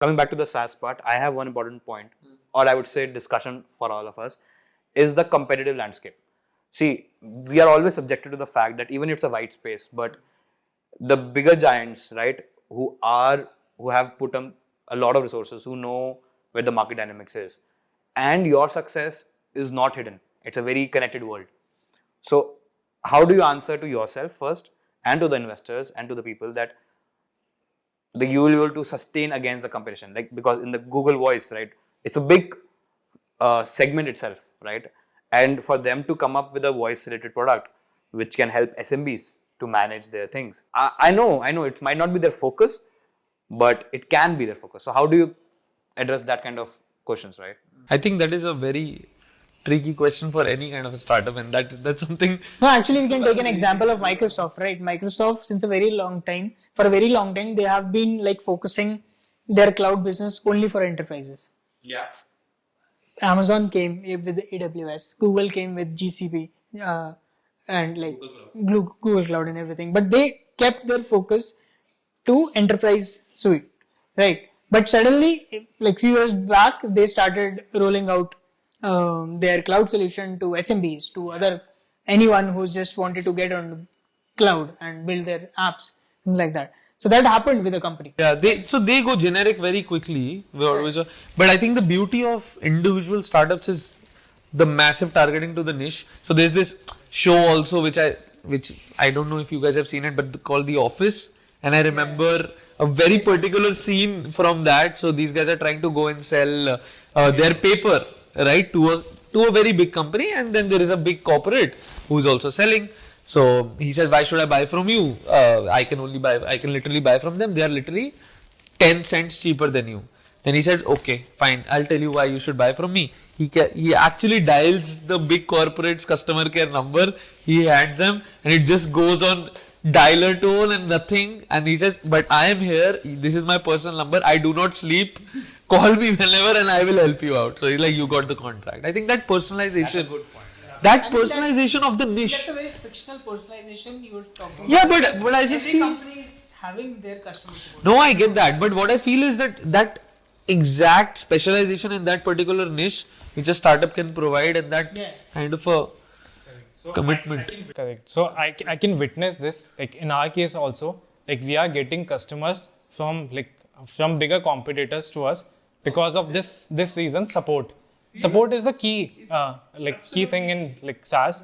Coming back to the SaaS part, I have one important point, or I would say discussion for all of us, is the competitive landscape. See, we are always subjected to the fact that even if it's a white space, but the bigger giants, right, who have put a lot of resources, who know where the market dynamics is, and your success is not hidden. It's a very connected world. So, how do you answer to yourself first, and to the investors, and to the people that you will be able to sustain against the competition? Like, because in the Google Voice, right, it's a big segment itself, right? And for them to come up with a voice related product which can help SMBs to manage their things. I know it might not be their focus, but it can be their focus. So how do you address that kind of questions, right? I think that is a very tricky question for any kind of a startup, and that's something. No, actually, we can take an example of Microsoft, right? Microsoft, since a very long time, for a very long time, they have been like focusing their cloud business only for enterprises. Yeah. Amazon came with AWS, Google came with GCP, and like Google Cloud and everything. But they kept their focus to enterprise suite, right? But suddenly, like few years back, they started rolling out their cloud solution to SMBs, to anyone who's just wanted to get on cloud and build their apps, things like that. So that happened with the company. Yeah, they go generic very quickly. But I think the beauty of individual startups is the massive targeting to the niche. So there's this show also which I don't know if you guys have seen it, but called The Office. And I remember a very particular scene from that. So these guys are trying to go and sell their paper, right, to a very big company, and then there is a big corporate who is also selling. So he says, why should I buy from you? I can literally buy from them. They are literally 10 cents cheaper than you. Then he said, okay, fine, I'll tell you why you should buy from me. He actually dials the big corporate's customer care number. He hands them, and it just goes on dialer tone and nothing. And he says, but I am here. This is my personal number. I do not sleep. Call me whenever and I will help you out. So he's like, you got the contract. I think that personalization. That's a good point. That personalization of the niche. That's a very fictional personalization you were talking about. Yeah, but I just feel. Every company is having their customer support. No, I get that. But what I feel is that exact specialization in that particular niche, which a startup can provide, and that kind of a commitment. Correct. So I can witness this. Like in our case also, like we are getting customers from bigger competitors to us because of this reason. Support is the key key thing in like SaaS,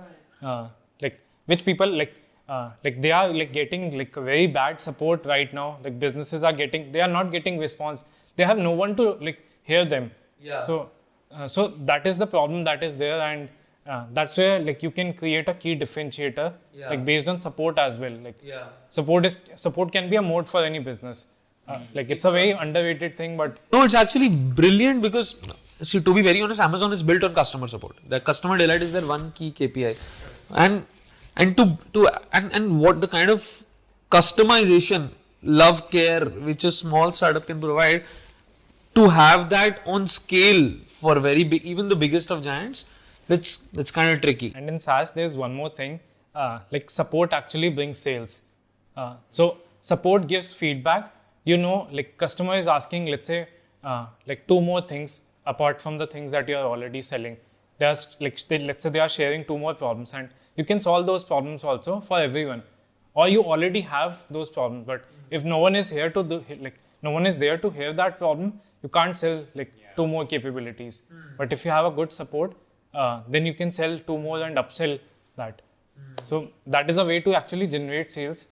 which people they are getting like very bad support right now. Like businesses they are not getting response. They have no one to hear them. Yeah. So that is the problem that is there, and that's where you can create a key differentiator based on support as well. Support can be a mode for any business. It's a very underrated thing, but no, it's actually brilliant because, see, to be very honest, Amazon is built on customer support. The customer delight is their one key KPI, and what the kind of customization, love, care which a small startup can provide, to have that on scale for very big, even the biggest of giants, that's kind of tricky. And in SaaS, there's one more thing. Support actually brings sales. So support gives feedback. Customer is asking, let's say, two more things apart from the things that you are already selling. Let's say they are sharing two more problems, and you can solve those problems also for everyone. Or you already have those problems, but if no one is here to no one is there to hear that problem, you can't sell two more capabilities. But if you have a good support, then you can sell two more and upsell that. So that is a way to actually generate sales.